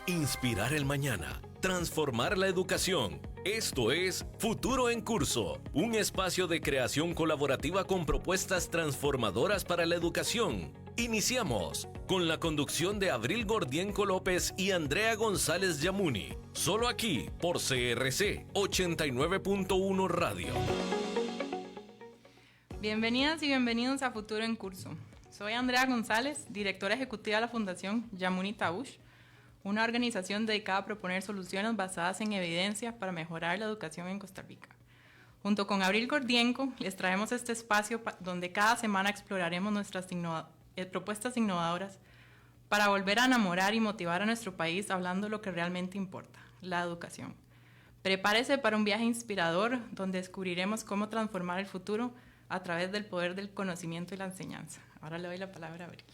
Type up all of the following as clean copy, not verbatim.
Inspirar el mañana. Transformar la educación. Esto es Futuro en Curso, un espacio de creación colaborativa con propuestas transformadoras para la educación. Iniciamos con la conducción de Abril Gordienco López y Andrea González Yamuni. Solo aquí por CRC 89.1 Radio. Bienvenidas y bienvenidos a Futuro en Curso. Soy Andrea González, directora ejecutiva de la Fundación Yamuni Taúsh, una organización dedicada a proponer soluciones basadas en evidencia para mejorar la educación en Costa Rica. Junto con Abril Gordienco, les traemos este espacio donde cada semana exploraremos nuestras propuestas innovadoras para volver a enamorar y motivar a nuestro país hablando de lo que realmente importa, la educación. Prepárese para un viaje inspirador donde descubriremos cómo transformar el futuro a través del poder del conocimiento y la enseñanza. Ahora le doy la palabra a Abril.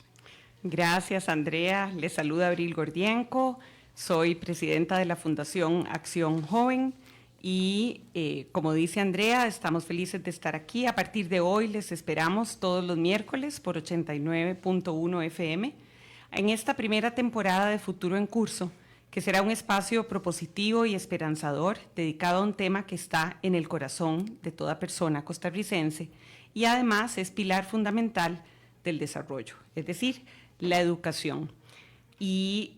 Gracias, Andrea. Les saluda Abril Gordienco. Soy presidenta de la Fundación Acción Joven y, como dice Andrea, estamos felices de estar aquí. A partir de hoy les esperamos todos los miércoles por 89.1 FM en esta primera temporada de Futuro en Curso, que será un espacio propositivo y esperanzador dedicado a un tema que está en el corazón de toda persona costarricense y además es pilar fundamental del desarrollo, es decir, la educación. Y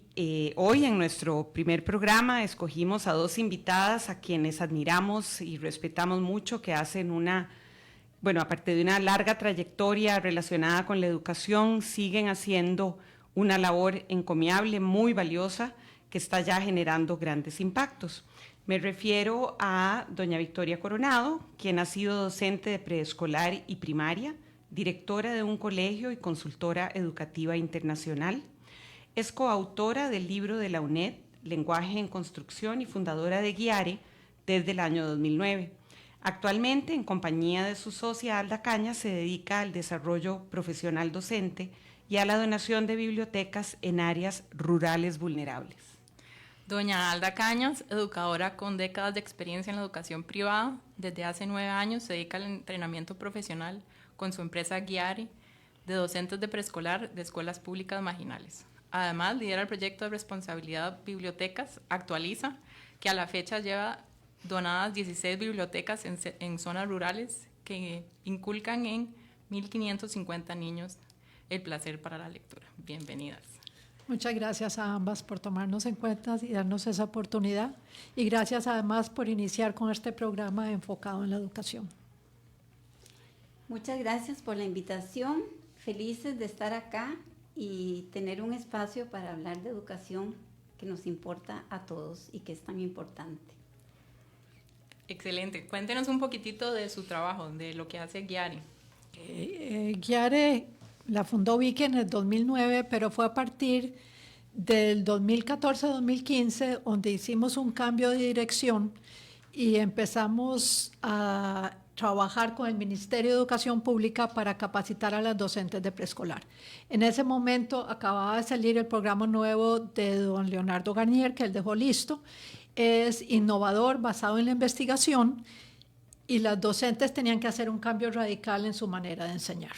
hoy en nuestro primer programa escogimos a dos invitadas a quienes admiramos y respetamos mucho, que hacen aparte de una larga trayectoria relacionada con la educación, siguen haciendo una labor encomiable, muy valiosa, que está ya generando grandes impactos. Me refiero a doña Victoria Coronado, quien ha sido docente de preescolar y primaria, directora de un colegio y consultora educativa internacional. Es coautora del libro de la UNED, Lenguaje en Construcción, y fundadora de Guiare desde el año 2009. Actualmente, en compañía de su socia Alda Cañas, se dedica al desarrollo profesional docente y a la donación de bibliotecas en áreas rurales vulnerables. Doña Alda Cañas, educadora con décadas de experiencia en la educación privada, desde hace 9 años se dedica al entrenamiento profesional con su empresa Guiare de docentes de preescolar de escuelas públicas marginales. Además, lidera el proyecto de responsabilidad Bibliotecas Actualiza, que a la fecha lleva donadas 16 bibliotecas en zonas rurales que inculcan en 1.550 niños el placer para la lectura. Bienvenidas. Muchas gracias a ambas por tomarnos en cuenta y darnos esa oportunidad. Y gracias además por iniciar con este programa enfocado en la educación. Muchas gracias por la invitación. Felices de estar acá y tener un espacio para hablar de educación que nos importa a todos y que es tan importante. Excelente. Cuéntenos un poquitito de su trabajo, de lo que hace Guiare. Guiare la fundó Vicky en el 2009, pero fue a partir del 2014-2015 donde hicimos un cambio de dirección y empezamos a trabajar con el Ministerio de Educación Pública para capacitar a las docentes de preescolar. En ese momento acababa de salir el programa nuevo de don Leonardo Garnier, que él dejó listo. Es innovador, basado en la investigación, y las docentes tenían que hacer un cambio radical en su manera de enseñar.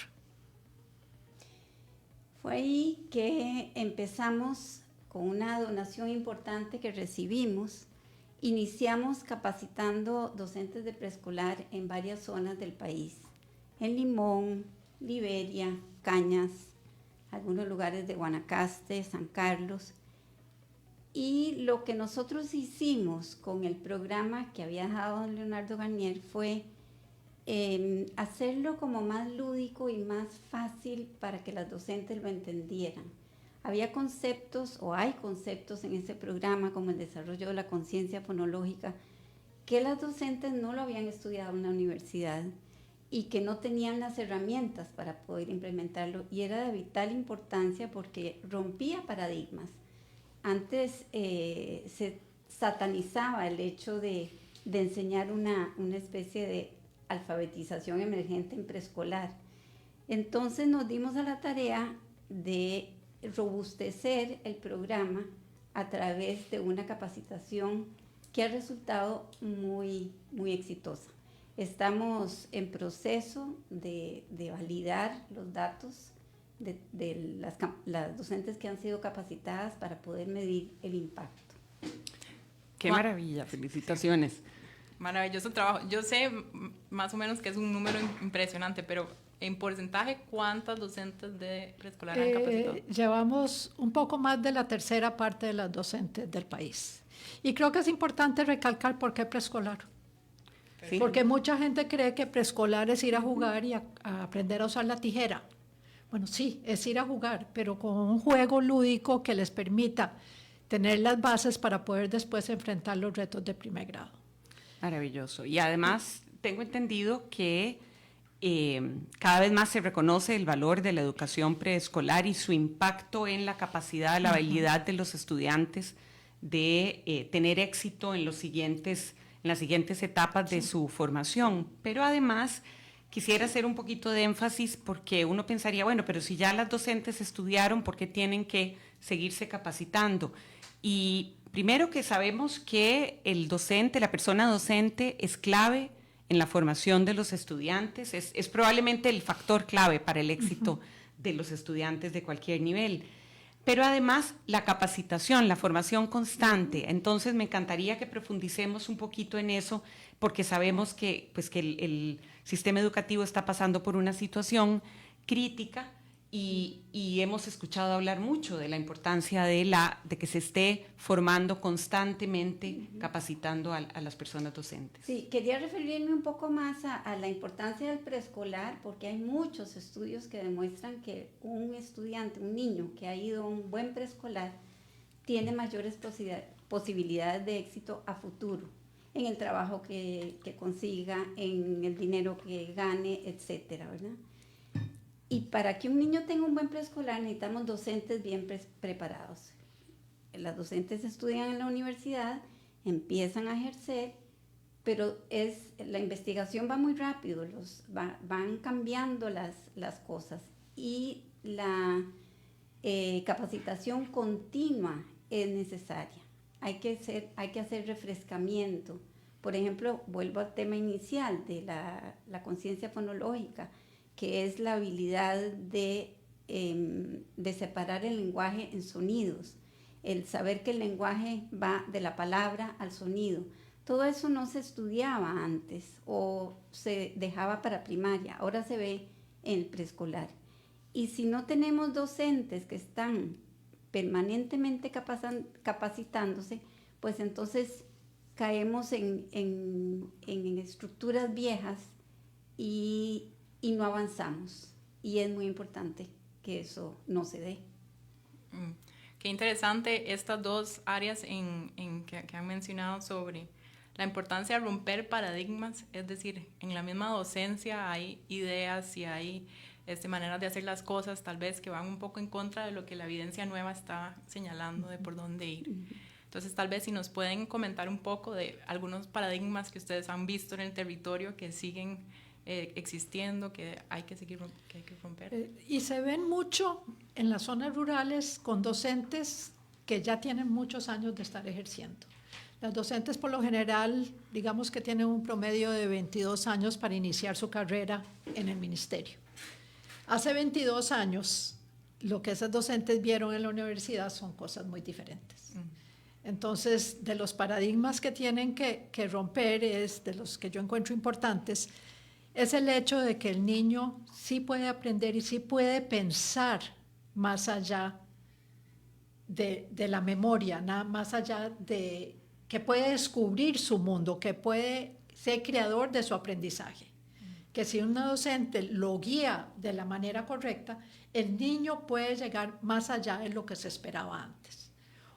Fue ahí que empezamos con una donación importante que recibimos. Iniciamos capacitando docentes de preescolar en varias zonas del país, en Limón, Liberia, Cañas, algunos lugares de Guanacaste, San Carlos. Y lo que nosotros hicimos con el programa que había dejado don Leonardo Garnier fue hacerlo como más lúdico y más fácil para que las docentes lo entendieran. Había conceptos, o hay conceptos en ese programa, como el desarrollo de la conciencia fonológica, que las docentes no lo habían estudiado en la universidad y que no tenían las herramientas para poder implementarlo, y era de vital importancia porque rompía paradigmas. Antes se satanizaba el hecho de enseñar una especie de alfabetización emergente en preescolar. Entonces nos dimos a la tarea de robustecer el programa a través de una capacitación que ha resultado muy, muy exitosa. Estamos en proceso de validar los datos de las docentes que han sido capacitadas para poder medir el impacto. Qué maravilla, felicitaciones. Maravilloso trabajo. Yo sé más o menos que es un número impresionante, pero en porcentaje, ¿cuántas docentes de preescolar han capacitado? Llevamos un poco más de la tercera parte de las docentes del país. Y creo que es importante recalcar por qué preescolar. Sí. Porque mucha gente cree que preescolar es ir a jugar y a aprender a usar la tijera. Bueno, sí, es ir a jugar, pero con un juego lúdico que les permita tener las bases para poder después enfrentar los retos de primer grado. Maravilloso. Y además tengo entendido que cada vez más se reconoce el valor de la educación preescolar y su impacto en la capacidad, la habilidad de los estudiantes de tener éxito en las siguientes etapas de su formación. Pero además quisiera hacer un poquito de énfasis porque uno pensaría, bueno, pero si ya las docentes estudiaron, ¿por qué tienen que seguirse capacitando? Y primero que sabemos que el docente, la persona docente es clave en la formación de los estudiantes, es probablemente el factor clave para el éxito de los estudiantes de cualquier nivel. Pero además la capacitación, la formación constante. Entonces me encantaría que profundicemos un poquito en eso, porque sabemos que, pues, que el sistema educativo está pasando por una situación crítica y hemos escuchado hablar mucho de la importancia de que se esté formando constantemente, capacitando a las personas docentes. Sí, quería referirme un poco más a la importancia del preescolar, porque hay muchos estudios que demuestran que un estudiante, un niño que ha ido a un buen preescolar, tiene mayores posibilidades de éxito a futuro, en el trabajo que consiga, en el dinero que gane, etcétera, ¿verdad? Y para que un niño tenga un buen preescolar necesitamos docentes bien preparados. Las docentes estudian en la universidad, empiezan a ejercer, pero la investigación va muy rápido, van cambiando las cosas y la capacitación continua es necesaria. Hay que hacer refrescamiento. Por ejemplo, vuelvo al tema inicial de la conciencia fonológica, que es la habilidad de separar el lenguaje en sonidos, el saber que el lenguaje va de la palabra al sonido. Todo eso no se estudiaba antes o se dejaba para primaria, ahora se ve en el preescolar. Y si no tenemos docentes que están permanentemente capacitándose, pues entonces caemos en estructuras viejas y no avanzamos. Y es muy importante que eso no se dé. Qué interesante estas dos áreas que han mencionado sobre la importancia de romper paradigmas, es decir, en la misma docencia hay ideas y hay maneras de hacer las cosas tal vez que van un poco en contra de lo que la evidencia nueva está señalando de por dónde ir. Entonces tal vez si nos pueden comentar un poco de algunos paradigmas que ustedes han visto en el territorio que siguen existiendo, que hay que romper. Y se ven mucho en las zonas rurales con docentes que ya tienen muchos años de estar ejerciendo. Las docentes por lo general, digamos que tienen un promedio de 22 años para iniciar su carrera en el ministerio. Hace 22 años, lo que esas docentes vieron en la universidad son cosas muy diferentes. Entonces, de los paradigmas que tienen que romper, de los que yo encuentro importantes, es el hecho de que el niño sí puede aprender y sí puede pensar más allá de la memoria, más allá de que puede descubrir su mundo, que puede ser creador de su aprendizaje. Que si una docente lo guía de la manera correcta, el niño puede llegar más allá de lo que se esperaba antes.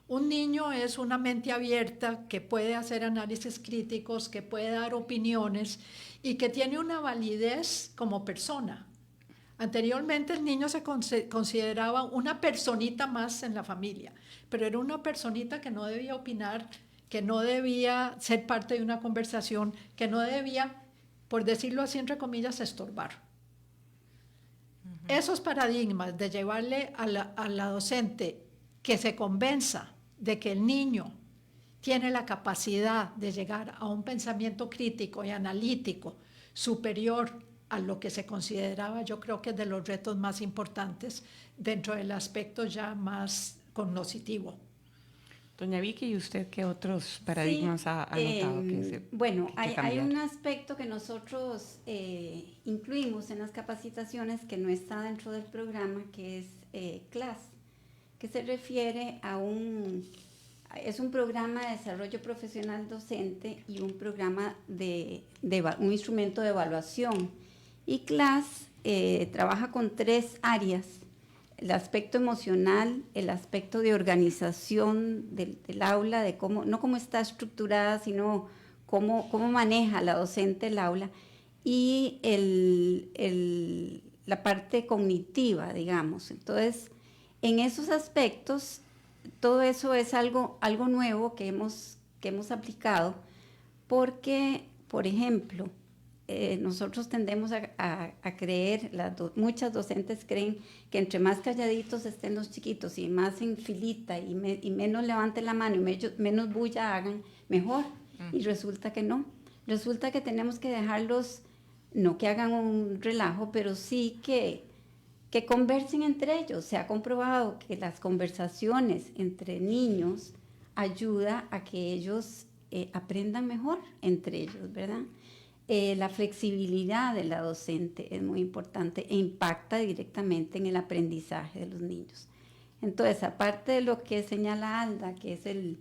Un niño es una mente abierta que puede hacer análisis críticos, que puede dar opiniones y que tiene una validez como persona. Anteriormente el niño se consideraba una personita más en la familia, pero era una personita que no debía opinar, que no debía ser parte de una conversación, que no debía, por decirlo así entre comillas, estorbar. Esos paradigmas de llevarle a la docente que se convenza de que el niño tiene la capacidad de llegar a un pensamiento crítico y analítico superior a lo que se consideraba, yo creo que es de los retos más importantes dentro del aspecto ya más cognoscitivo. Doña Vicky, ¿y usted qué otros paradigmas ha notado bueno, que hay un aspecto que nosotros incluimos en las capacitaciones que no está dentro del programa, que es CLAS, que se refiere a es un programa de desarrollo profesional docente y un programa un instrumento de evaluación. Y CLAS trabaja con 3 áreas: el aspecto emocional, el aspecto de organización del aula, de cómo, no cómo está estructurada, sino cómo maneja la docente el aula, y la parte cognitiva, digamos. Entonces, en esos aspectos, todo eso es algo nuevo que hemos aplicado, porque, por ejemplo, nosotros tendemos a creer, muchas docentes creen que entre más calladitos estén los chiquitos y más en filita y menos levanten la mano y menos bulla hagan, mejor. Y resulta que no. Resulta que tenemos que dejarlos, no que hagan un relajo, pero sí que conversen entre ellos. Se ha comprobado que las conversaciones entre niños ayuda a que ellos aprendan mejor entre ellos, ¿verdad? La flexibilidad de la docente es muy importante e impacta directamente en el aprendizaje de los niños. Entonces, aparte de lo que señala Alda, que es el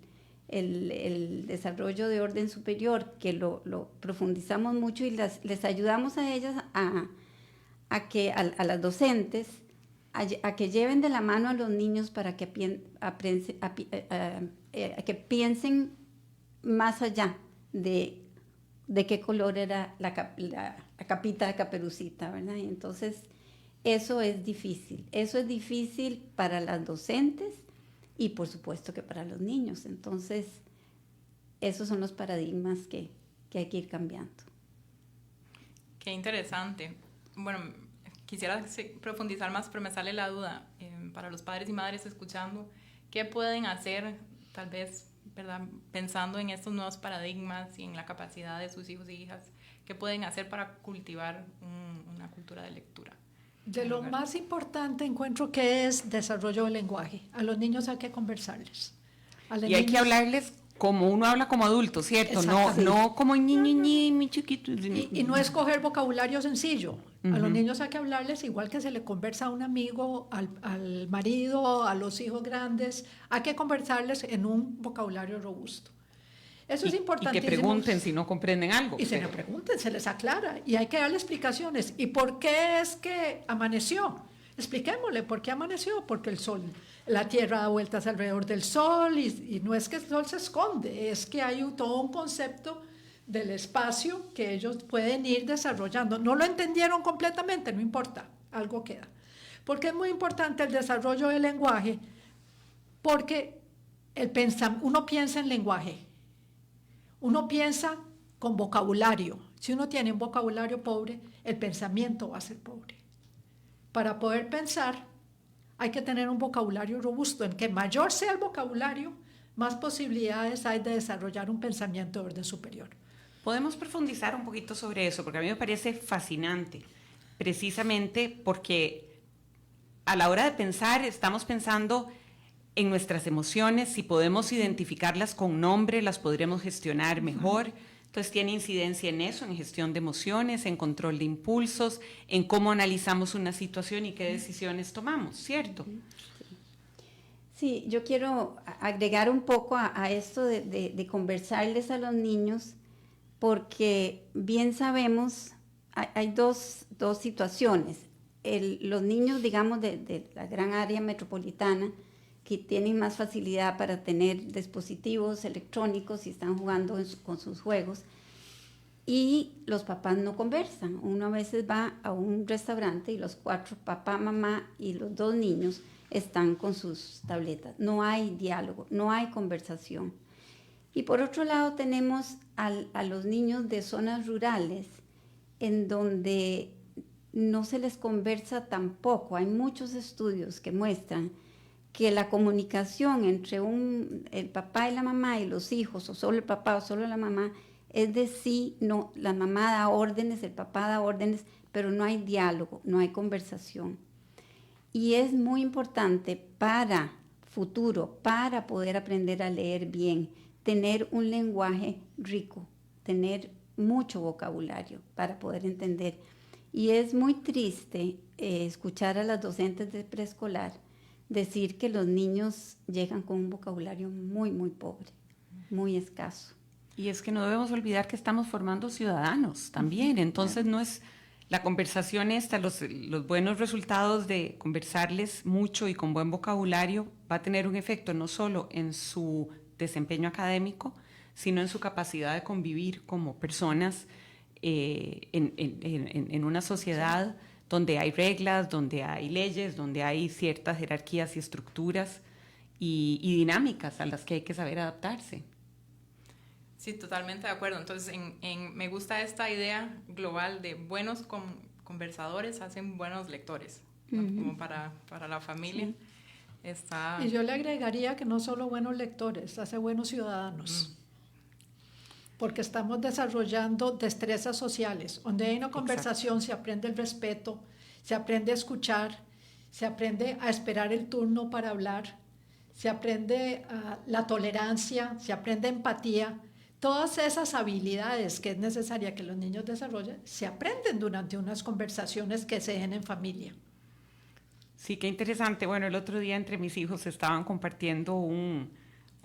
desarrollo de orden superior, que lo profundizamos mucho y les ayudamos a ellas a las docentes a que lleven de la mano a los niños para que piensen más allá de qué color era la capita de Caperucita, ¿verdad? Y entonces, eso es difícil para las docentes y por supuesto que para los niños. Entonces, esos son los paradigmas que hay que ir cambiando. Qué interesante. Bueno, quisiera profundizar más, pero me sale la duda, para los padres y madres escuchando, ¿qué pueden hacer, tal vez, ¿verdad?, pensando en estos nuevos paradigmas y en la capacidad de sus hijos y hijas, qué pueden hacer para cultivar una cultura de lectura? De lo más importante encuentro que es desarrollo del lenguaje. A los niños hay que conversarles. Y hay que hablarles como uno habla como adulto, ¿cierto? No como ñi, mi chiquito. Y no escoger vocabulario sencillo. A los niños hay que hablarles igual que se le conversa a un amigo, al marido, a los hijos grandes. Hay que conversarles en un vocabulario robusto. Eso es importantísimo. Y que pregunten si no comprenden algo. Y se le pregunten, se les aclara. Y hay que darle explicaciones. ¿Y por qué es que amaneció? Expliquémosle por qué amaneció. Porque el sol, la Tierra da vueltas alrededor del sol y no es que el sol se esconde, es que hay todo un concepto del espacio que ellos pueden ir desarrollando. No lo entendieron completamente, no importa, algo queda. Porque es muy importante el desarrollo del lenguaje, porque uno piensa en lenguaje, uno piensa con vocabulario. Si uno tiene un vocabulario pobre, el pensamiento va a ser pobre. Para poder pensar, hay que tener un vocabulario robusto. En que mayor sea el vocabulario, más posibilidades hay de desarrollar un pensamiento de orden superior. Podemos profundizar un poquito sobre eso, porque a mí me parece fascinante, precisamente porque a la hora de pensar estamos pensando en nuestras emociones. Si podemos identificarlas con nombre, las podremos gestionar mejor. Entonces tiene incidencia en eso, en gestión de emociones, en control de impulsos, en cómo analizamos una situación y qué decisiones tomamos, ¿cierto? Sí, yo quiero agregar un poco a esto de conversarles a los niños, porque bien sabemos, hay dos situaciones. Los niños, digamos, de la gran área metropolitana, que tienen más facilidad para tener dispositivos electrónicos y están jugando con sus juegos, y los papás no conversan. Uno a veces va a un restaurante y los 4, papá, mamá y los 2 niños, están con sus tabletas. No hay diálogo, no hay conversación. Y por otro lado tenemos a los niños de zonas rurales, en donde no se les conversa tampoco. Hay muchos estudios que muestran que la comunicación entre el papá y la mamá y los hijos, o solo el papá o solo la mamá, es de sí, no, la mamá da órdenes, el papá da órdenes, pero no hay diálogo, no hay conversación. Y es muy importante para futuro, para poder aprender a leer bien, tener un lenguaje rico, tener mucho vocabulario para poder entender. Y es muy triste escuchar a las docentes de preescolar decir que los niños llegan con un vocabulario muy, muy pobre, muy escaso. Y es que no debemos olvidar que estamos formando ciudadanos también, entonces no es la conversación esta, los buenos resultados de conversarles mucho y con buen vocabulario va a tener un efecto no solo en su desempeño académico, sino en su capacidad de convivir como personas en una sociedad donde hay reglas, donde hay leyes, donde hay ciertas jerarquías y estructuras y dinámicas a las que hay que saber adaptarse. Sí, totalmente de acuerdo. Entonces, me gusta esta idea global de buenos conversadores hacen buenos lectores, ¿no? Como para la familia. Sí. Y yo le agregaría que no solo buenos lectores, hace buenos ciudadanos. Porque estamos desarrollando destrezas sociales. Donde hay una conversación se aprende el respeto, se aprende a escuchar, se aprende a esperar el turno para hablar, se aprende la tolerancia, se aprende empatía. Todas esas habilidades que es necesaria que los niños desarrollen se aprenden durante unas conversaciones que se den en familia. Sí, qué interesante. Bueno, el otro día entre mis hijos estaban compartiendo un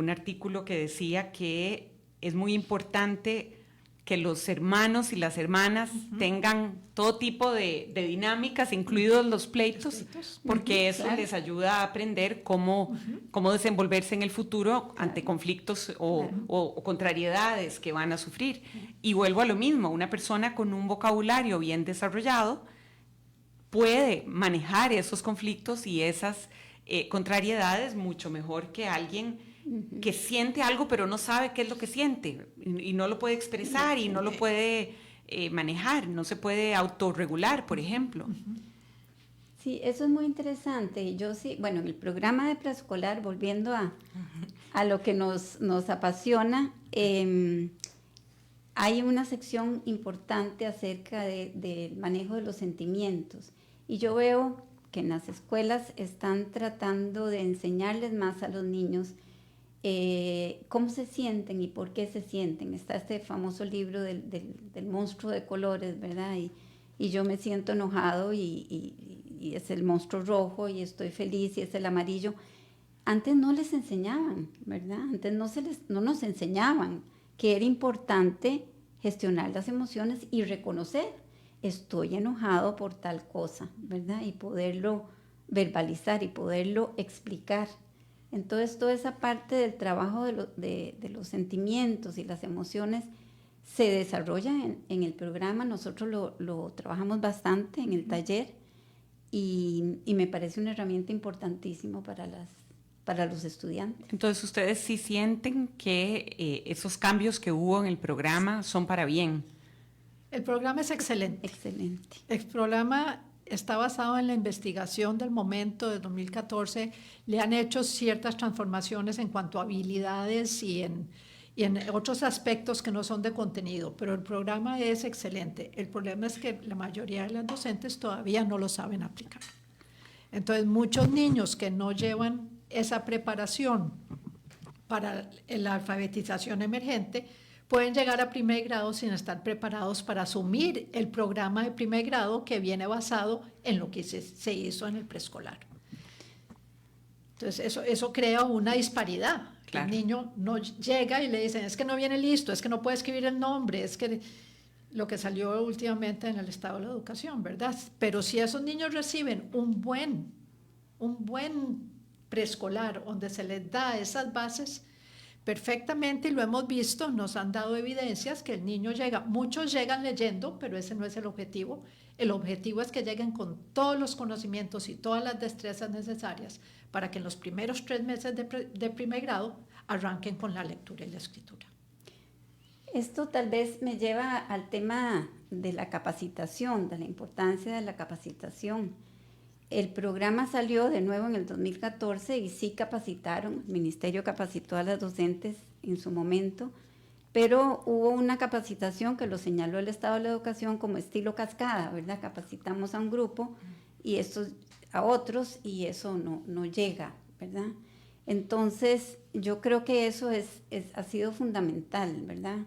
artículo que decía que es muy importante que los hermanos y las hermanas tengan todo tipo de dinámicas, incluidos los pleitos, porque eso les ayuda a aprender cómo desenvolverse en el futuro ante conflictos o contrariedades que van a sufrir. Y vuelvo a lo mismo, una persona con un vocabulario bien desarrollado puede manejar esos conflictos y esas contrariedades mucho mejor que alguien que siente algo pero no sabe qué es lo que siente y no lo puede expresar y no lo puede manejar, no se puede autorregular, por ejemplo. Sí, eso es muy interesante. Yo sí, bueno, en el programa de preescolar, volviendo a lo que nos apasiona, hay una sección importante acerca del manejo de los sentimientos. Y yo veo que en las escuelas están tratando de enseñarles más a los niños cómo se sienten y por qué se sienten. Está este famoso libro del monstruo de colores, ¿verdad? Y yo me siento enojado y es el monstruo rojo y estoy feliz y es el amarillo. Antes no les enseñaban, ¿verdad? Antes no nos enseñaban que era importante gestionar las emociones y reconocer, estoy enojado por tal cosa, ¿verdad? Y poderlo verbalizar y poderlo explicar. Entonces, toda esa parte del trabajo de los sentimientos y las emociones se desarrolla en el programa. Nosotros lo trabajamos bastante en el taller y me parece una herramienta importantísima para los estudiantes. Entonces, ¿ustedes sí sienten que esos cambios que hubo en el programa son para bien? El programa es excelente. Excelente. El programa está basado en la investigación del momento de 2014. Le han hecho ciertas transformaciones en cuanto a habilidades y en otros aspectos que no son de contenido, pero el programa es excelente. El problema es que la mayoría de las docentes todavía no lo saben aplicar. Entonces, muchos niños que no llevan esa preparación para la alfabetización emergente pueden llegar a primer grado sin estar preparados para asumir el programa de primer grado que viene basado en lo que se hizo en el preescolar. Entonces, eso crea una disparidad. Claro. El niño no llega y le dicen, es que no viene listo, es que no puede escribir el nombre, es que lo que salió últimamente en el estado de la educación, ¿verdad? Pero si esos niños reciben un buen preescolar donde se les da esas bases, perfectamente, y lo hemos visto, nos han dado evidencias que el niño llega, muchos llegan leyendo, pero ese no es el objetivo. El objetivo es que lleguen con todos los conocimientos y todas las destrezas necesarias para que en los primeros 3 meses de primer grado arranquen con la lectura y la escritura. Esto tal vez me lleva al tema de la capacitación, de la importancia de la capacitación. El programa salió de nuevo en el 2014 y sí capacitaron, el ministerio capacitó a las docentes en su momento pero hubo una capacitación que lo señaló el Estado de la Educación como estilo cascada, ¿verdad? Capacitamos a un grupo y estos a otros y eso no llega, ¿verdad? Entonces, yo creo que eso ha sido fundamental, ¿verdad?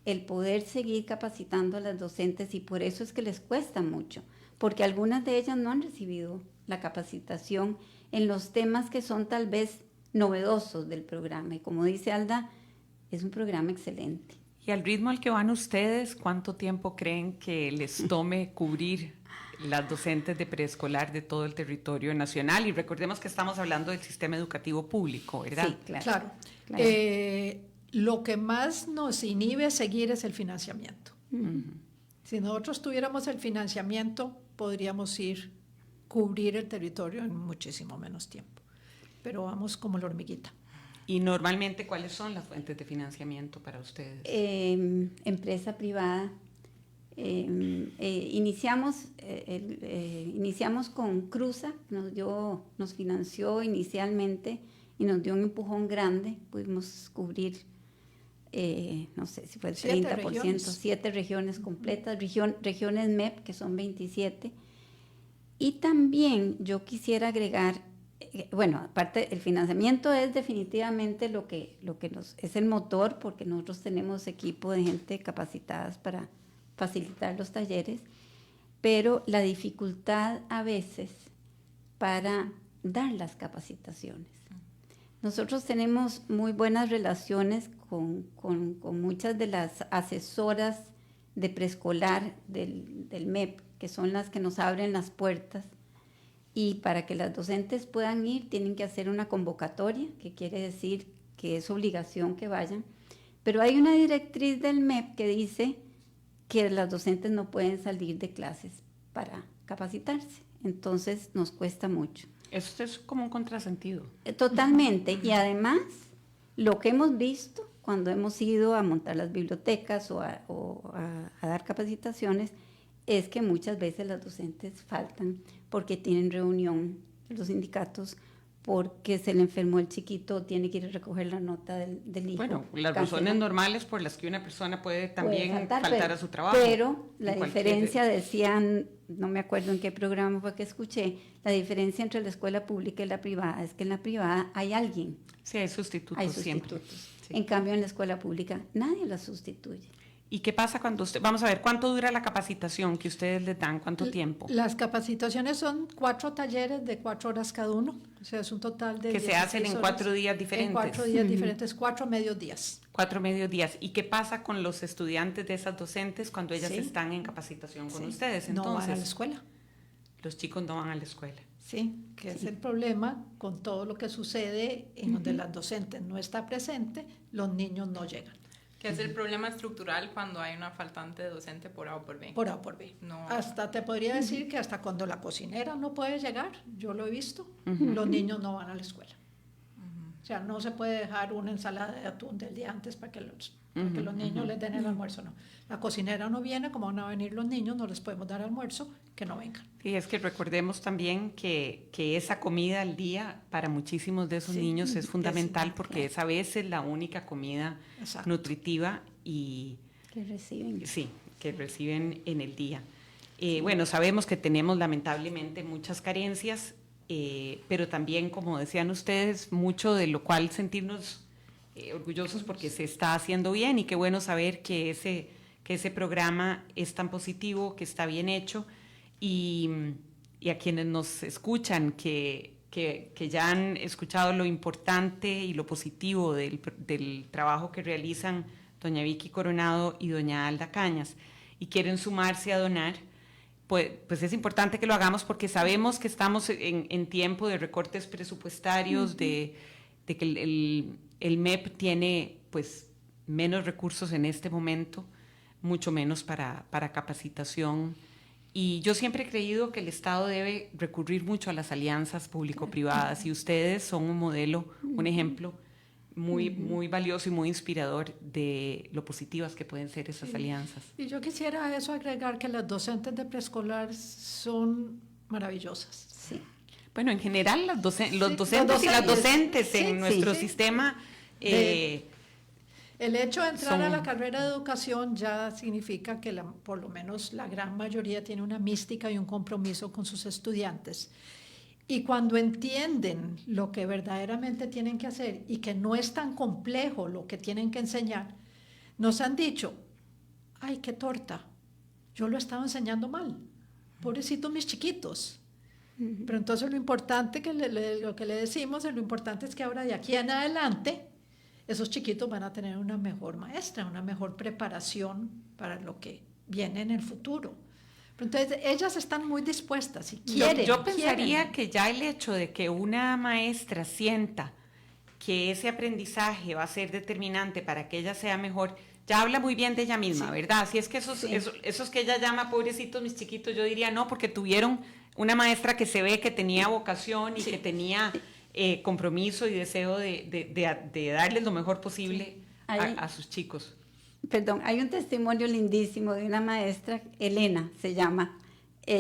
El poder seguir capacitando a las docentes y por eso es que les cuesta mucho, porque algunas de ellas no han recibido la capacitación en los temas que son tal vez novedosos del programa. Y como dice Alda, es un programa excelente. Y al ritmo al que van ustedes, ¿cuánto tiempo creen que les tome cubrir las docentes de preescolar de todo el territorio nacional? Y recordemos que estamos hablando del sistema educativo público, ¿verdad? Sí, claro. Claro. Lo que más nos inhibe seguir es el financiamiento. Si nosotros tuviéramos el financiamiento, podríamos cubrir el territorio en muchísimo menos tiempo. Pero vamos como la hormiguita. Y normalmente, ¿cuáles son las fuentes de financiamiento para ustedes? Empresa privada. Iniciamos con Cruza, nos financió inicialmente y nos dio un empujón grande. Pudimos cubrir, no sé si fue el 30%, 7 regiones completas, regiones MEP, que son 27. Y también yo quisiera agregar, bueno, aparte el financiamiento es definitivamente lo que es el motor, porque nosotros tenemos equipo de gente capacitadas para facilitar los talleres, pero la dificultad a veces para dar las capacitaciones. Nosotros tenemos muy buenas relaciones con muchas de las asesoras de preescolar del MEP, que son las que nos abren las puertas, y para que las docentes puedan ir tienen que hacer una convocatoria, que quiere decir que es obligación que vayan, pero hay una directriz del MEP que dice que las docentes no pueden salir de clases para capacitarse, entonces nos cuesta mucho. Eso es como un contrasentido. Totalmente, y además lo que hemos visto cuando hemos ido a montar las bibliotecas o a dar capacitaciones es que muchas veces las docentes faltan porque tienen reunión los sindicatos, porque se le enfermó el chiquito, tiene que ir a recoger la nota del hijo. Bueno, las razones normales por las que una persona puede también faltar a su trabajo. Pero la diferencia, decían, no me acuerdo en qué programa fue que escuché, la diferencia entre la escuela pública y la privada es que en la privada hay alguien. Sí, hay sustitutos, siempre. Sí. En cambio, en la escuela pública nadie la sustituye. ¿Y qué pasa cuando vamos a ver, cuánto dura la capacitación que ustedes les dan? ¿Cuánto tiempo? Las capacitaciones son 4 talleres de 4 horas cada uno. O sea, es un total de que se hacen en 4 días diferentes. En 4 días diferentes, 4 mediodías. 4 mediodías. ¿Y qué pasa con los estudiantes de esas docentes cuando ellas están en capacitación con ustedes? Entonces, no van a la escuela. Los chicos no van a la escuela. Sí, que es el problema con todo lo que sucede en donde la docente no está presente, los niños no llegan. Que es el problema estructural cuando hay una faltante de docente por A o por B. Por A o por B. No. Hasta te podría decir que hasta cuando la cocinera no puede llegar, yo lo he visto, los niños no van a la escuela. O sea, no se puede dejar una ensalada de atún del día antes para que los niños les den el almuerzo, no. La cocinera no viene, como van a venir los niños, no les podemos dar almuerzo, que no vengan. Y es que recordemos también que esa comida al día para muchísimos de esos niños es fundamental porque es a veces la única comida nutritiva y que reciben. Sí, que reciben en el día. Bueno, sabemos que tenemos lamentablemente muchas carencias, pero también, como decían ustedes, mucho de lo cual sentirnos orgullosos porque se está haciendo bien y qué bueno saber que ese programa es tan positivo, que está bien hecho y a quienes nos escuchan, que ya han escuchado lo importante y lo positivo del trabajo que realizan doña Vicky Coronado y doña Alda Cañas y quieren sumarse a donar, pues es importante que lo hagamos porque sabemos que estamos en tiempo de recortes presupuestarios, de que el MEP tiene pues menos recursos en este momento, mucho menos para capacitación. Y yo siempre he creído que el Estado debe recurrir mucho a las alianzas público-privadas y ustedes son un modelo, un ejemplo muy, muy valioso y muy inspirador de lo positivas que pueden ser esas alianzas. Y yo quisiera a eso agregar que las docentes de preescolar son maravillosas. Sí. Bueno, en general los docentes y las docentes en nuestro sistema El hecho de entrar a la carrera de educación ya significa que por lo menos la gran mayoría tiene una mística y un compromiso con sus estudiantes. Y cuando entienden lo que verdaderamente tienen que hacer y que no es tan complejo lo que tienen que enseñar, nos han dicho, ay, qué torta, yo lo estaba enseñando mal, pobrecitos mis chiquitos. Pero entonces lo importante lo que le decimos, lo importante es que ahora de aquí en adelante, esos chiquitos van a tener una mejor maestra, una mejor preparación para lo que viene en el futuro. Entonces, ellas están muy dispuestas y quieren. Yo pensaría que ya el hecho de que una maestra sienta que ese aprendizaje va a ser determinante para que ella sea mejor, ya habla muy bien de ella misma, ¿verdad? Así es que esos que ella llama pobrecitos mis chiquitos, yo diría no, porque tuvieron una maestra que se ve que tenía vocación y que tenía compromiso y deseo de darles lo mejor posible a sus chicos. Perdón, hay un testimonio lindísimo de una maestra, Elena se llama,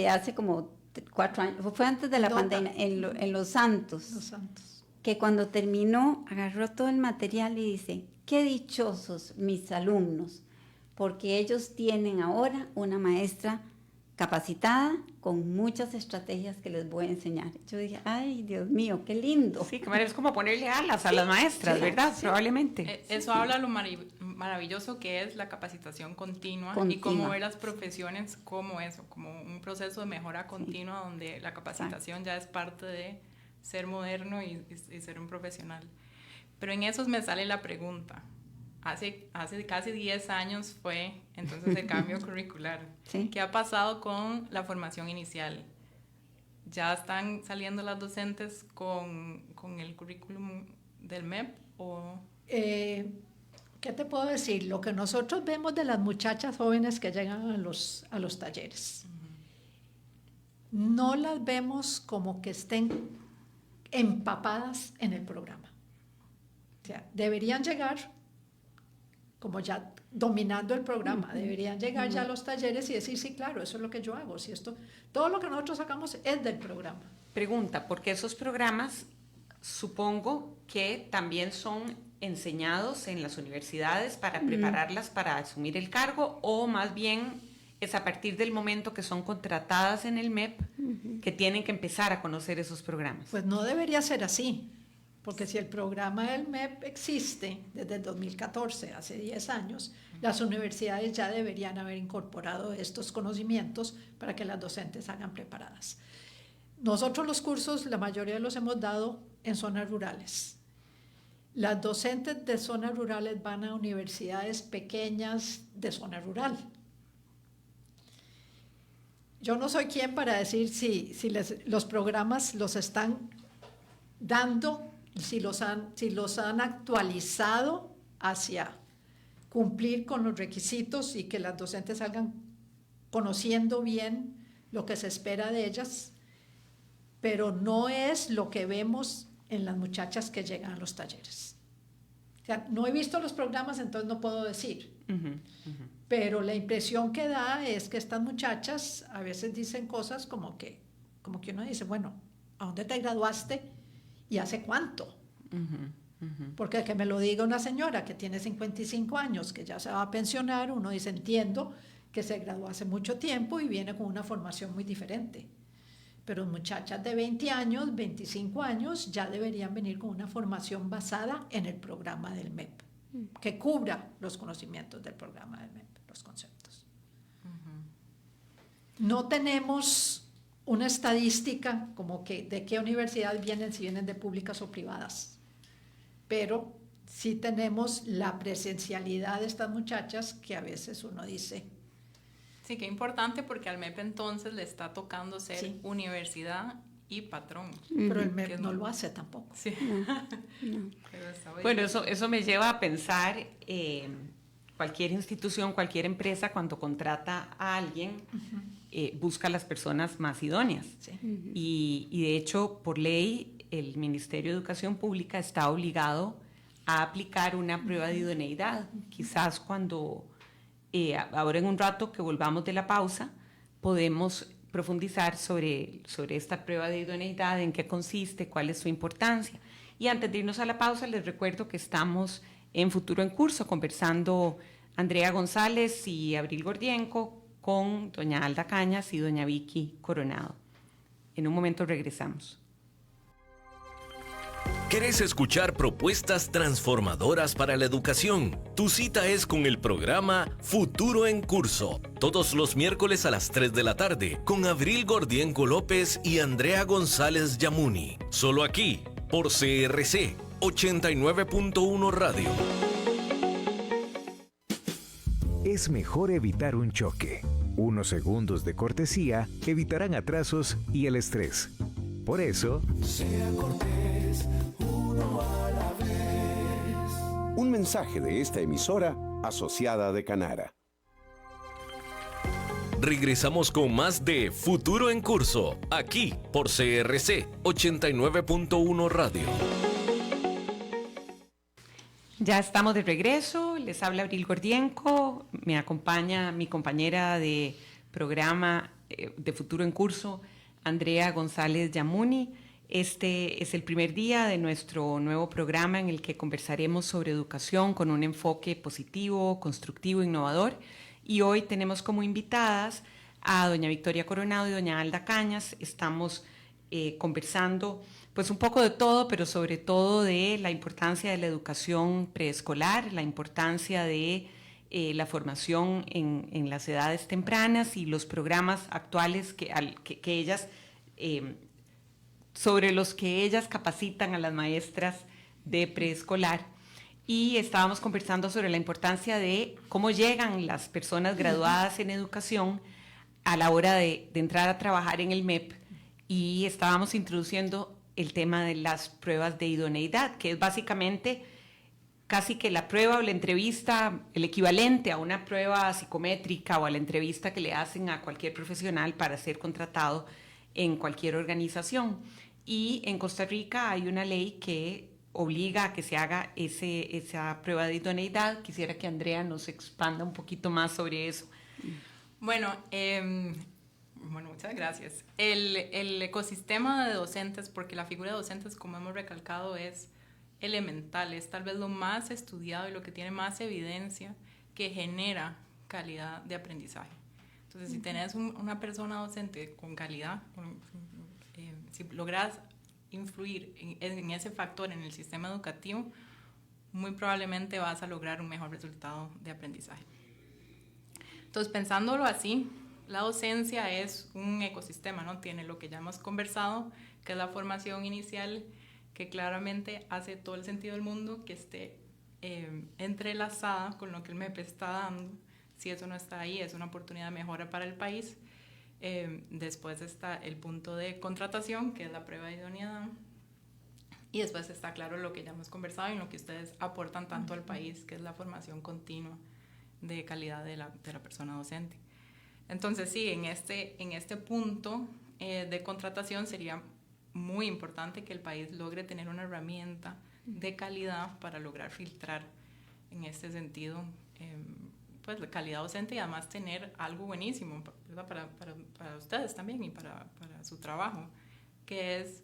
hace como 4 años, fue antes de la pandemia, en Los Santos. Los Santos. Que cuando terminó, agarró todo el material y dice, qué dichosos mis alumnos, porque ellos tienen ahora una maestra capacitada con muchas estrategias que les voy a enseñar. Yo dije, ay, Dios mío, qué lindo. Sí, que es como ponerle alas a las maestras, ¿verdad? Sí. Probablemente. Eso habla lo maravilloso que es la capacitación continua y cómo ver las profesiones como eso, como un proceso de mejora continua donde la capacitación ya es parte de ser moderno y ser un profesional. Pero en eso me sale la pregunta. Hace casi 10 años fue entonces el cambio curricular. ¿Sí? ¿Qué ha pasado con la formación inicial? ¿Ya están saliendo las docentes con el currículum del MEP? ¿O? ¿Qué te puedo decir? Lo que nosotros vemos de las muchachas jóvenes que llegan a los talleres, no las vemos como que estén empapadas en el programa. O sea, deberían llegar como ya dominando el programa, deberían llegar ya a los talleres y decir, sí, claro, eso es lo que yo hago, si todo lo que nosotros sacamos es del programa. Pregunta, porque esos programas supongo que también son enseñados en las universidades para prepararlas para asumir el cargo, o más bien es a partir del momento que son contratadas en el MEP que tienen que empezar a conocer esos programas. Pues no debería ser así. Porque si el programa del MEP existe desde el 2014, hace 10 años, las universidades ya deberían haber incorporado estos conocimientos para que las docentes salgan preparadas. Nosotros los cursos, la mayoría los hemos dado en zonas rurales. Las docentes de zonas rurales van a universidades pequeñas de zona rural. Yo no soy quien para decir si los programas los están dando, si los han actualizado hacia cumplir con los requisitos y que las docentes salgan conociendo bien lo que se espera de ellas, pero no es lo que vemos en las muchachas que llegan a los talleres. O sea, no he visto los programas, entonces no puedo decir. Pero la impresión que da es que estas muchachas a veces dicen cosas como que uno dice, bueno, ¿a dónde te graduaste? ¿Y hace cuánto? Porque que me lo diga una señora que tiene 55 años, que ya se va a pensionar, uno dice, entiendo que se graduó hace mucho tiempo y viene con una formación muy diferente. Pero muchachas de 20 años, 25 años, ya deberían venir con una formación basada en el programa del MEP, que cubra los conocimientos del programa del MEP, los conceptos. No tenemos una estadística como que de qué universidad vienen, si vienen de públicas o privadas, pero sí tenemos la presencialidad de estas muchachas que a veces uno dice. Sí, qué importante, porque al MEP entonces le está tocando ser universidad y patrón. Pero el MEP no lo hace tampoco. Sí. No. Bueno, eso me lleva a pensar, cualquier institución, cualquier empresa, cuando contrata a alguien, busca a las personas más idóneas. Sí. Y de hecho, por ley, el Ministerio de Educación Pública está obligado a aplicar una prueba de idoneidad. Quizás cuando, ahora en un rato que volvamos de la pausa, podemos profundizar sobre esta prueba de idoneidad, en qué consiste, cuál es su importancia. Y antes de irnos a la pausa, les recuerdo que estamos en Futuro en Curso, conversando Andrea González y Abril Gordienco con doña Alda Cañas y doña Vicky Coronado. En un momento regresamos. ¿Querés escuchar propuestas transformadoras para la educación? Tu cita es con el programa Futuro en Curso, todos los miércoles a las 3 de la tarde, con Abril Gordienco López y Andrea González Yamuni. Solo aquí, por CRC 89.1 Radio. Es mejor evitar un choque. Unos segundos de cortesía evitarán atrasos y el estrés. Por eso, sea cortés, uno a la vez. Un mensaje de esta emisora asociada de Canara. Regresamos con más de Futuro en Curso, aquí por CRC 89.1 Radio. Ya estamos de regreso, les habla Abril Gordienco, me acompaña mi compañera de programa de Futuro en Curso, Andrea González Yamuni. Este es el primer día de nuestro nuevo programa en el que conversaremos sobre educación con un enfoque positivo, constructivo, innovador. Y hoy tenemos como invitadas a doña Victoria Coronado y doña Alda Cañas. Estamos conversando pues un poco de todo, pero sobre todo de la importancia de la educación preescolar, la importancia de la formación en las edades tempranas y los programas actuales que ellas, sobre los que ellas capacitan a las maestras de preescolar. Y estábamos conversando sobre la importancia de cómo llegan las personas graduadas en educación a la hora de entrar a trabajar en el MEP, y estábamos introduciendo el tema de las pruebas de idoneidad, que es básicamente casi que la prueba o la entrevista, el equivalente a una prueba psicométrica o a la entrevista que le hacen a cualquier profesional para ser contratado en cualquier organización. Y en Costa Rica hay una ley que obliga a que se haga esa prueba de idoneidad. Quisiera que Andrea nos expanda un poquito más sobre eso. Bueno, muchas gracias. El ecosistema de docentes, porque la figura de docentes, como hemos recalcado, es elemental, es tal vez lo más estudiado y lo que tiene más evidencia que genera calidad de aprendizaje. Entonces, si tenés una persona docente con calidad, si logras influir en ese factor en el sistema educativo, muy probablemente vas a lograr un mejor resultado de aprendizaje. Entonces, pensándolo así, la docencia es un ecosistema, ¿no? Tiene lo que ya hemos conversado, que es la formación inicial, que claramente hace todo el sentido del mundo que esté entrelazada con lo que el MEP está dando. Si eso no está ahí, es una oportunidad de mejora para el país. Después está el punto de contratación, que es la prueba de idoneidad. Y después está, claro, lo que ya hemos conversado y en lo que ustedes aportan tanto al país, que es la formación continua de calidad de la persona docente. Entonces, sí, en este punto de contratación sería muy importante que el país logre tener una herramienta de calidad para lograr filtrar en este sentido pues la calidad docente y además tener algo buenísimo, ¿verdad? Para ustedes también y para su trabajo, que es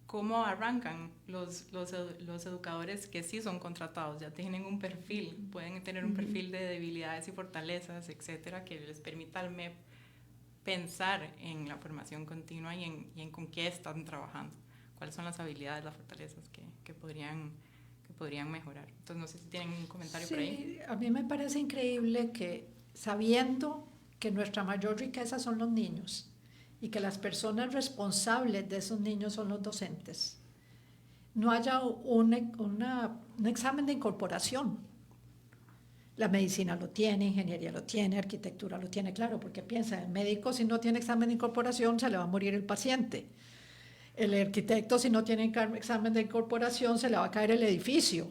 cómo arrancan los educadores que sí son contratados, ya tienen un perfil, pueden tener un perfil de debilidades y fortalezas, etcétera, que les permita al MEP pensar en la formación continua y en con qué están trabajando, cuáles son las habilidades, las fortalezas que podrían mejorar. Entonces, no sé si tienen un comentario por ahí. Sí, a mí me parece increíble que, sabiendo que nuestra mayor riqueza son los niños y que las personas responsables de esos niños son los docentes, no haya un examen de incorporación. La medicina lo tiene, ingeniería lo tiene, arquitectura lo tiene, claro, porque piensa, el médico si no tiene examen de incorporación se le va a morir el paciente. El arquitecto si no tiene examen de incorporación se le va a caer el edificio.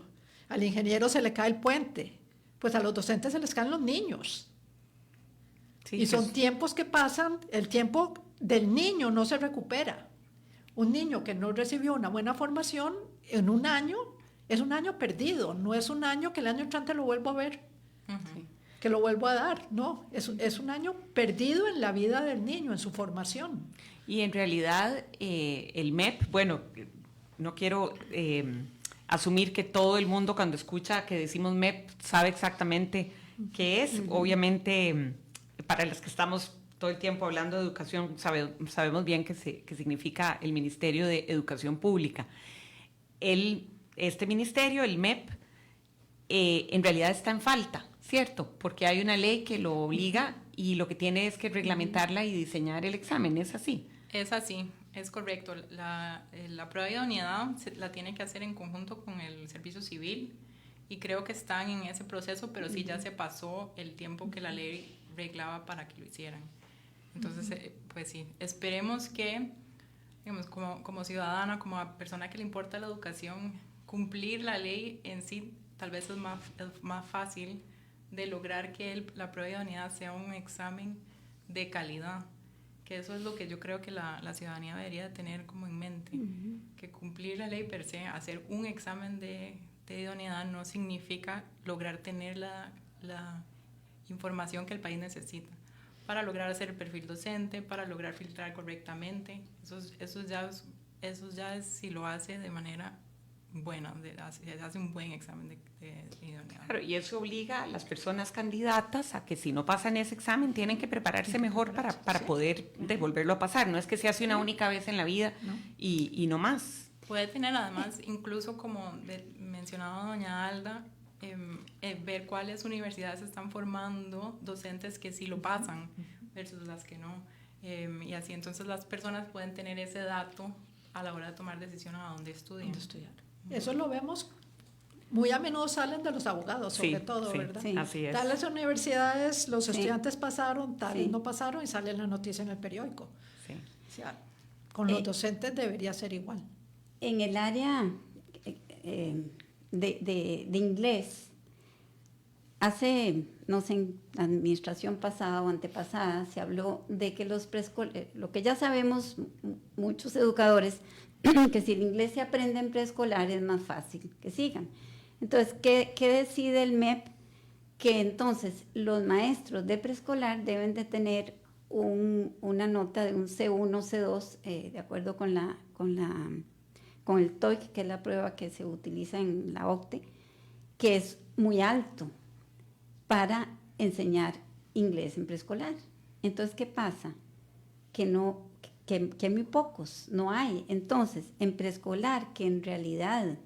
Al ingeniero se le cae el puente. Pues a los docentes se les caen los niños. Sí, y son tiempos que pasan, el tiempo del niño no se recupera. Un niño que no recibió una buena formación en un año, es un año perdido, no es un año que el año entrante lo vuelvo a ver, que lo vuelvo a dar, no, es un año perdido en la vida del niño, en su formación. Y en realidad el MEP, bueno, no quiero asumir que todo el mundo cuando escucha que decimos MEP sabe exactamente qué es. Obviamente, para los que estamos todo el tiempo hablando de educación, sabemos bien qué significa el Ministerio de Educación Pública. Este ministerio, el MEP, en realidad está en falta, ¿cierto? Porque hay una ley que lo obliga y lo que tiene es que reglamentarla y diseñar el examen, ¿es así? Es así, es correcto. La prueba de idoneidad la tiene que hacer en conjunto con el Servicio Civil y creo que están en ese proceso, pero sí ya se pasó el tiempo que la ley reglaba para que lo hicieran. Entonces, pues sí, esperemos que, digamos, como ciudadana, como persona que le importa la educación, cumplir la ley en sí tal vez es más fácil de lograr que la prueba de idoneidad sea un examen de calidad, que eso es lo que yo creo que la ciudadanía debería tener como en mente, que cumplir la ley per se, hacer un examen de idoneidad no significa lograr tener la información que el país necesita para lograr hacer el perfil docente, para lograr filtrar correctamente. Eso ya es si lo hace de manera buena, hace un buen examen de idoneidad. Claro, y eso obliga a las personas candidatas a que si no pasan ese examen tienen que prepararse mejor para poder devolverlo a pasar. No es que se hace una única vez en la vida y no más. Puede tener además, incluso como mencionaba doña Alda, ver cuáles universidades están formando docentes que sí lo pasan versus las que no. Y así entonces las personas pueden tener ese dato a la hora de tomar decisiones a dónde estudiar. Eso lo vemos, muy a menudo salen de los abogados, sobre todo, ¿verdad? Sí, así es. Tales universidades, los estudiantes pasaron, tales no pasaron y sale la noticia en el periódico. Sí. O sea, con los docentes debería ser igual. En el área de inglés, no sé, en la administración pasada o antepasada, se habló de que los preescolares, lo que ya sabemos muchos educadores, que si el inglés se aprende en preescolar es más fácil que sigan. Entonces, ¿qué decide el MEP? Que entonces los maestros de preescolar deben de tener una nota de un C1, C2, de acuerdo con el TOEIC, que es la prueba que se utiliza en la OCTE, que es muy alto para enseñar inglés en preescolar. Entonces, ¿qué pasa? Que muy pocos, no hay. Entonces, en preescolar, que en realidad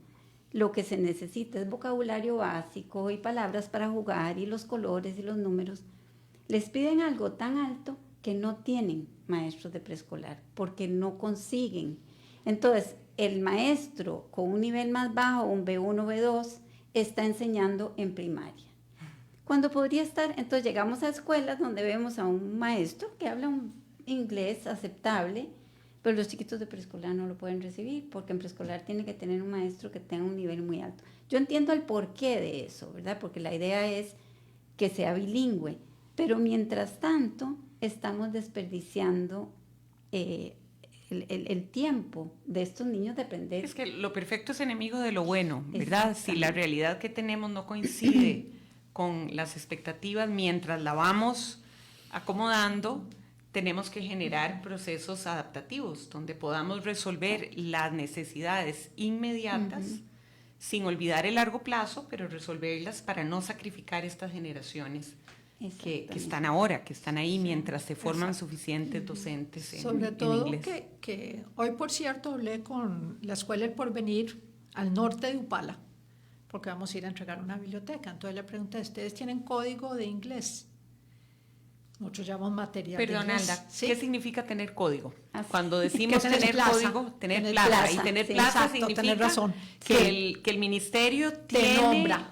lo que se necesita es vocabulario básico y palabras para jugar y los colores y los números, les piden algo tan alto que no tienen maestros de preescolar porque no consiguen. Entonces, el maestro con un nivel más bajo, un B1, B2, está enseñando en primaria. Cuando podría estar, entonces llegamos a escuelas donde vemos a un maestro que habla un inglés aceptable, pero los chiquitos de preescolar no lo pueden recibir porque en preescolar tiene que tener un maestro que tenga un nivel muy alto. Yo entiendo el porqué de eso, ¿verdad? Porque la idea es que sea bilingüe, pero mientras tanto estamos desperdiciando el tiempo de estos niños de aprender. Es que lo perfecto es enemigo de lo bueno, ¿verdad? Si la realidad que tenemos no coincide con las expectativas, mientras la vamos acomodando, tenemos que generar procesos adaptativos donde podamos resolver las necesidades inmediatas sin olvidar el largo plazo, pero resolverlas para no sacrificar estas generaciones que están ahora, que están ahí mientras se forman suficientes docentes en Sobre todo inglés. que hoy, por cierto, hablé con la Escuela El Porvenir al norte de Upala, porque vamos a ir a entregar una biblioteca. Entonces le pregunté, ¿ustedes tienen código de inglés? Nosotros llamamos material Perdón, de inglés. Alda, ¿Sí? ¿qué significa tener código? Cuando decimos tener tener plaza, código, tener tener plaza. plaza, Y tener sí, plaza exacto, significa tener razón. que el ministerio tiene nombra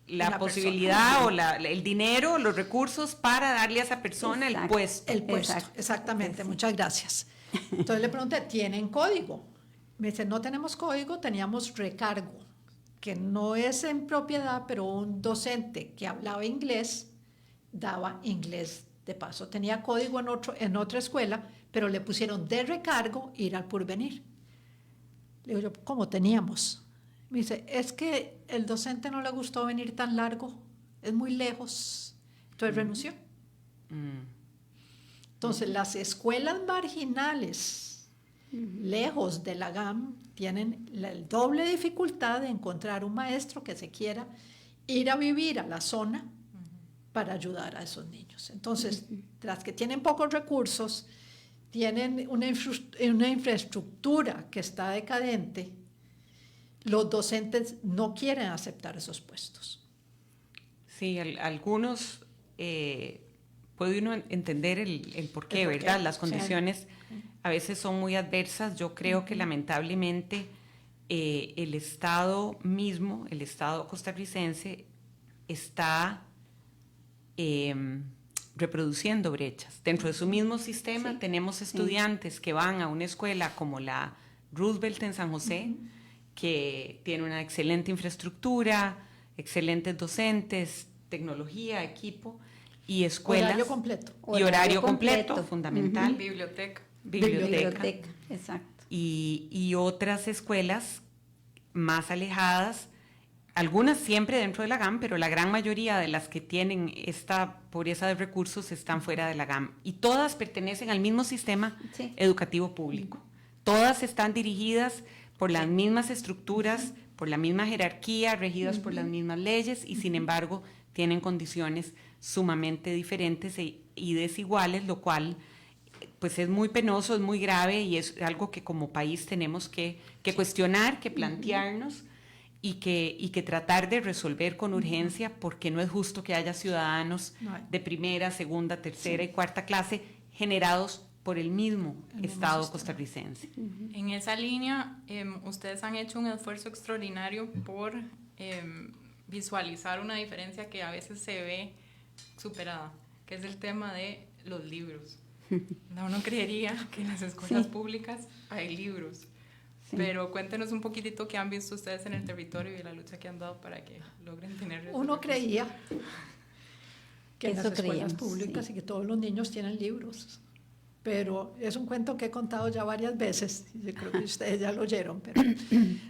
la una posibilidad persona. o el dinero, los recursos para darle a esa persona el puesto. El puesto, Exacto. exactamente. Sí. Muchas gracias. Entonces le pregunté, ¿tienen código? Me dice, no tenemos código, teníamos recargo, que no es en propiedad, pero un docente que hablaba inglés daba inglés de paso. Tenía código en otra escuela, pero le pusieron de recargo ir al Porvenir. Le digo yo, ¿cómo teníamos? Me dice, es que el docente no le gustó venir tan largo, es muy lejos, entonces renunció. Entonces, las escuelas marginales lejos de la GAM, tienen el doble dificultad de encontrar un maestro que se quiera ir a vivir a la zona para ayudar a esos niños. Entonces, las que tienen pocos recursos, tienen una infraestructura que está decadente, los docentes no quieren aceptar esos puestos. Sí, algunos puede uno entender el porqué, ¿verdad? Las condiciones a veces son muy adversas. Yo creo que lamentablemente el Estado mismo, el Estado costarricense, está reproduciendo brechas. Dentro de su mismo sistema tenemos estudiantes que van a una escuela como la Roosevelt en San José, que tiene una excelente infraestructura, excelentes docentes, tecnología, equipo y escuelas. Horario completo. Y horario completo, fundamental. Biblioteca. Biblioteca, exacto. Y otras escuelas más alejadas, algunas siempre dentro de la GAM, pero la gran mayoría de las que tienen esta pobreza de recursos están fuera de la GAM. Y todas pertenecen al mismo sistema educativo público. Todas están dirigidas por las mismas estructuras, por la misma jerarquía, regidas por las mismas leyes y sin embargo tienen condiciones sumamente diferentes y desiguales, lo cual pues es muy penoso, es muy grave y es algo que como país tenemos que cuestionar, que plantearnos y que tratar de resolver con urgencia, porque no es justo que haya ciudadanos de primera, segunda, tercera y cuarta clase generados por el mismo Estado costarricense. En esa línea, ustedes han hecho un esfuerzo extraordinario por visualizar una diferencia que a veces se ve superada, que es el tema de los libros. Uno creería que en las escuelas públicas hay libros, pero cuéntenos un poquitito qué han visto ustedes en el territorio y la lucha que han dado para que logren tener... Uno creía que en las escuelas creíamos, públicas y que todos los niños tienen libros, pero es un cuento que he contado ya varias veces, yo creo que ustedes ya lo oyeron, pero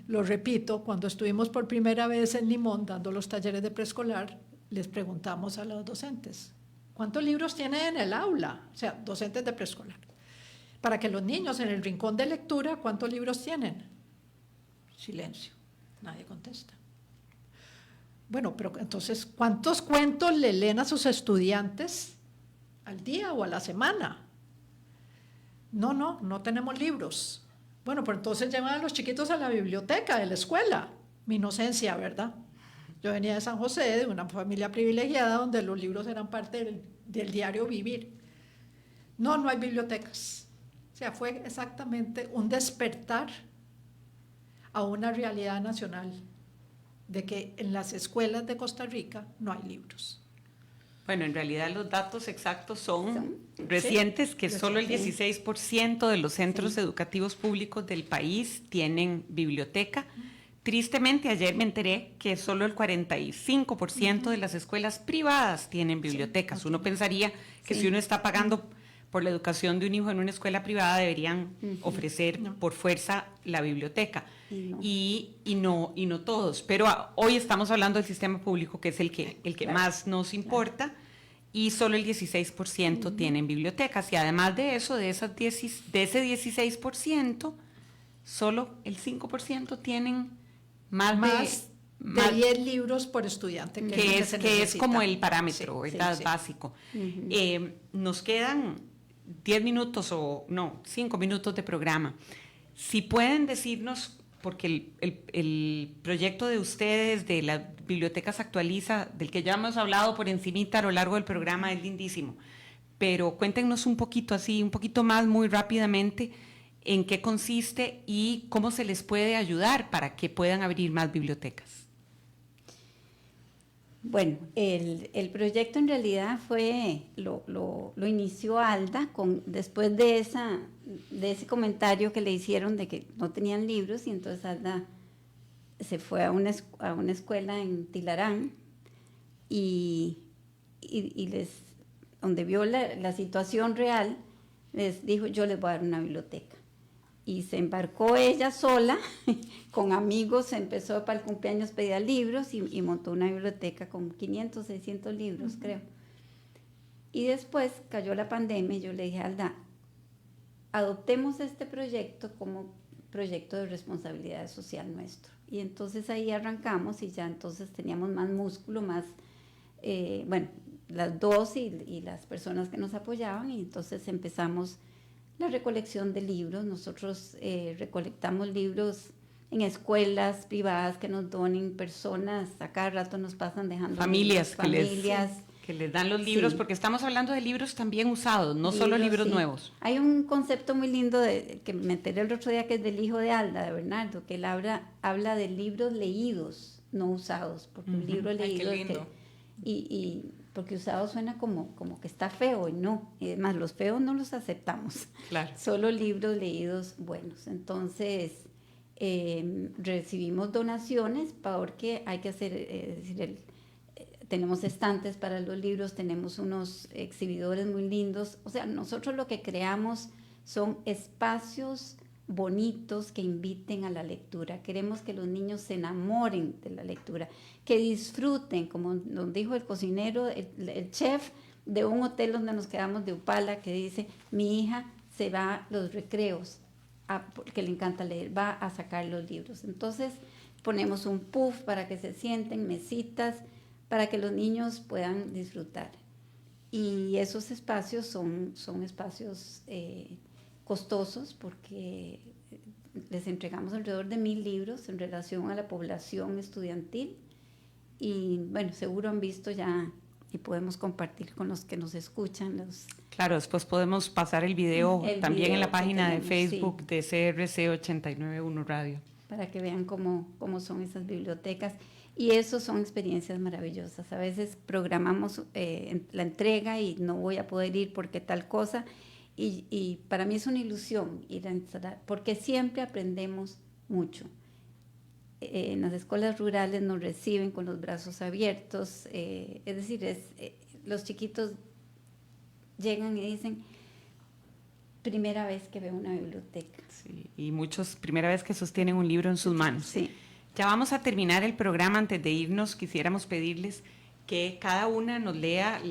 lo repito, cuando estuvimos por primera vez en Limón dando los talleres de preescolar, les preguntamos a los docentes, ¿cuántos libros tienen en el aula? O sea, docentes de preescolar. Para que los niños en el rincón de lectura, ¿cuántos libros tienen? Silencio, nadie contesta. Bueno, pero entonces, ¿cuántos cuentos le leen a sus estudiantes al día o a la semana? No tenemos libros. Bueno, pues entonces llevan a los chiquitos a la biblioteca de la escuela. Mi inocencia, ¿verdad? Yo venía de San José, de una familia privilegiada donde los libros eran parte del diario vivir. No hay bibliotecas. O sea, fue exactamente un despertar a una realidad nacional de que en las escuelas de Costa Rica no hay libros. Bueno, en realidad los datos exactos son recientes, que solo el 16% de los centros educativos públicos del país tienen biblioteca. Tristemente, ayer me enteré que solo el 45% de las escuelas privadas tienen bibliotecas. Uno pensaría que si uno está pagando por la educación de un hijo en una escuela privada, deberían ofrecer por fuerza la biblioteca. Y no todos. Pero hoy estamos hablando del sistema público, que es el que más nos importa, y solo el 16% tienen bibliotecas. Y además de eso, de ese 16%, solo el 5% tienen más de 10 libros por estudiante. Que es como el parámetro, ¿verdad? Básico. Nos quedan 10 minutos 5 minutos de programa. Si pueden decirnos, porque el proyecto de ustedes de las bibliotecas Actualiza, del que ya hemos hablado por encimita a lo largo del programa, es lindísimo, pero cuéntenos un poquito más, muy rápidamente, en qué consiste y cómo se les puede ayudar para que puedan abrir más bibliotecas. Bueno, el proyecto en realidad lo inició Alda después de ese comentario que le hicieron de que no tenían libros, y entonces Alda se fue a una escuela en Tilarán y donde vio la situación real, les dijo: yo les voy a dar una biblioteca. Y se embarcó ella sola, con amigos, empezó para el cumpleaños, pedía libros y montó una biblioteca con 500, 600 libros, creo. Y después cayó la pandemia y yo le dije: Alda, adoptemos este proyecto como proyecto de responsabilidad social nuestro. Y entonces ahí arrancamos y ya entonces teníamos más músculo, más, bueno, las dos y las personas que nos apoyaban, y entonces empezamos la recolección de libros. Nosotros recolectamos libros en escuelas privadas que nos donen personas, a cada rato nos pasan dejando Familias, libros, familias que les dan los libros, sí. Porque estamos hablando de libros también usados, no solo libros sí. nuevos. Hay un concepto muy lindo que me enteré el otro día, que es del hijo de Alda, de Bernardo, que él habla de libros leídos, no usados, porque un libro leído qué lindo. y porque usado suena como que está feo, y no, y además los feos no los aceptamos, Claro. solo libros leídos buenos. Entonces recibimos donaciones porque hay que hacer, tenemos estantes para los libros, tenemos unos exhibidores muy lindos. O sea, nosotros lo que creamos son espacios bonitos que inviten a la lectura. Queremos que los niños se enamoren de la lectura, que disfruten, como nos dijo el cocinero, el chef de un hotel donde nos quedamos de Upala, que dice: mi hija se va a los recreos, porque le encanta leer, va a sacar los libros. Entonces ponemos un puff para que se sienten, mesitas, para que los niños puedan disfrutar. Y esos espacios son espacios costosos, porque les entregamos alrededor de 1,000 libros en relación a la población estudiantil. Y bueno, seguro han visto ya y podemos compartir con los que nos escuchan. Claro, después podemos pasar el video también en la página de Facebook, sí, de CRC 891 Radio. Para que vean cómo son esas bibliotecas. Y eso son experiencias maravillosas. A veces programamos la entrega y no voy a poder ir porque tal cosa. Y para mí es una ilusión ir a instalar, porque siempre aprendemos mucho. En las escuelas rurales nos reciben con los brazos abiertos. Es decir, los chiquitos llegan y dicen: primera vez que veo una biblioteca. Sí, y muchos, primera vez que sostienen un libro en sus manos. Sí. Ya vamos a terminar el programa. Antes de irnos, quisiéramos pedirles que cada una nos lea,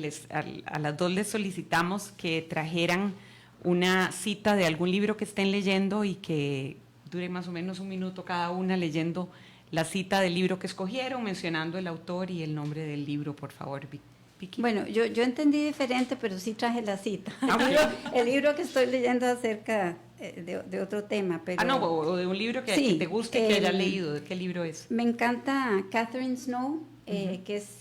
a las dos les solicitamos que trajeran una cita de algún libro que estén leyendo y que dure más o menos 1 minuto cada una leyendo la cita del libro que escogieron, mencionando el autor y el nombre del libro, por favor, Vicky. Bueno, yo entendí diferente, pero sí traje la cita. Okay. El libro que estoy leyendo acerca de otro tema. Pero, o de un libro que te guste, que hayas leído. ¿De qué libro es? Me encanta Catherine Snow, que es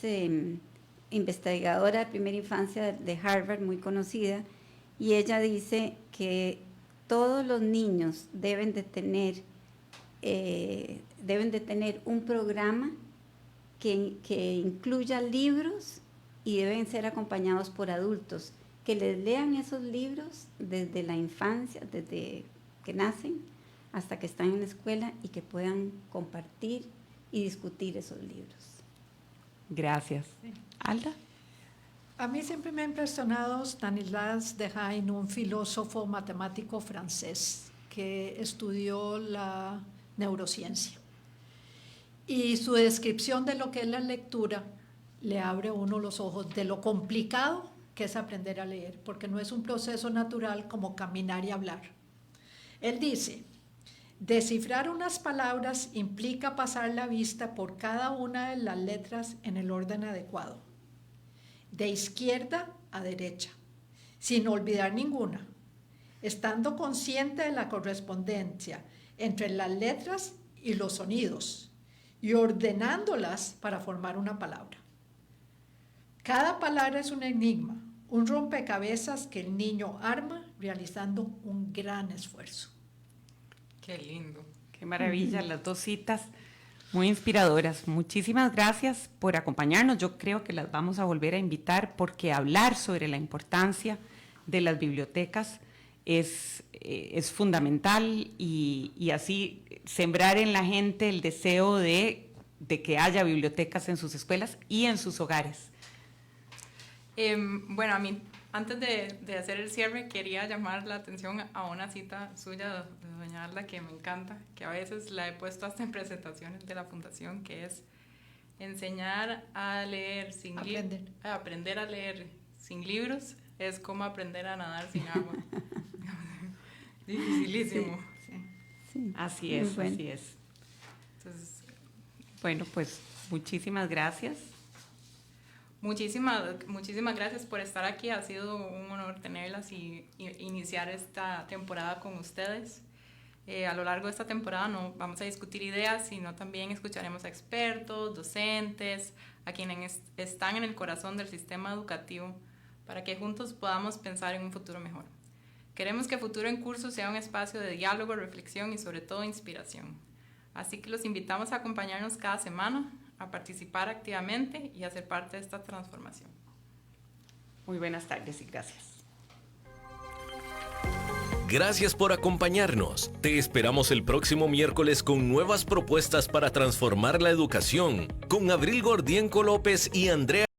investigadora de primera infancia de Harvard, muy conocida, y ella dice que todos los niños deben de tener un programa que incluya libros, y deben ser acompañados por adultos que les lean esos libros desde la infancia, desde que nacen hasta que están en la escuela, y que puedan compartir y discutir esos libros. Gracias. Alda. A mí siempre me ha impresionado Stanislas Dehaene, un filósofo matemático francés que estudió la neurociencia. Y su descripción de lo que es la lectura le abre a uno los ojos de lo complicado que es aprender a leer, porque no es un proceso natural como caminar y hablar. Él dice: descifrar unas palabras implica pasar la vista por cada una de las letras en el orden adecuado, de izquierda a derecha, sin olvidar ninguna, estando consciente de la correspondencia entre las letras y los sonidos, y ordenándolas para formar una palabra. Cada palabra es un enigma, un rompecabezas que el niño arma realizando un gran esfuerzo. Qué lindo. Qué maravilla, las dos citas muy inspiradoras. Muchísimas gracias por acompañarnos. Yo creo que las vamos a volver a invitar, porque hablar sobre la importancia de las bibliotecas es fundamental, y así sembrar en la gente el deseo de que haya bibliotecas en sus escuelas y en sus hogares. Bueno, a mí, antes de hacer el cierre, quería llamar la atención a una cita suya de doña Alda que me encanta, que a veces la he puesto hasta en presentaciones de la fundación, que es: enseñar a leer sin libros, aprender a leer sin libros es como aprender a nadar sin agua. Dificilísimo. Sí. Así Muy es, bueno. así es. Entonces, Bueno, pues muchísimas gracias. muchísimas gracias por estar aquí. Ha sido un honor tenerlas y iniciar esta temporada con ustedes. A lo largo de esta temporada no vamos a discutir ideas, sino también escucharemos a expertos, docentes, a quienes están en el corazón del sistema educativo, para que juntos podamos pensar en un futuro mejor. Queremos que Futuro en Curso sea un espacio de diálogo, reflexión y sobre todo inspiración. Así que los invitamos a acompañarnos cada semana, a participar activamente y a ser parte de esta transformación. Muy buenas tardes y gracias. Gracias por acompañarnos. Te esperamos el próximo miércoles con nuevas propuestas para transformar la educación con Abril Gordienco López y Andrea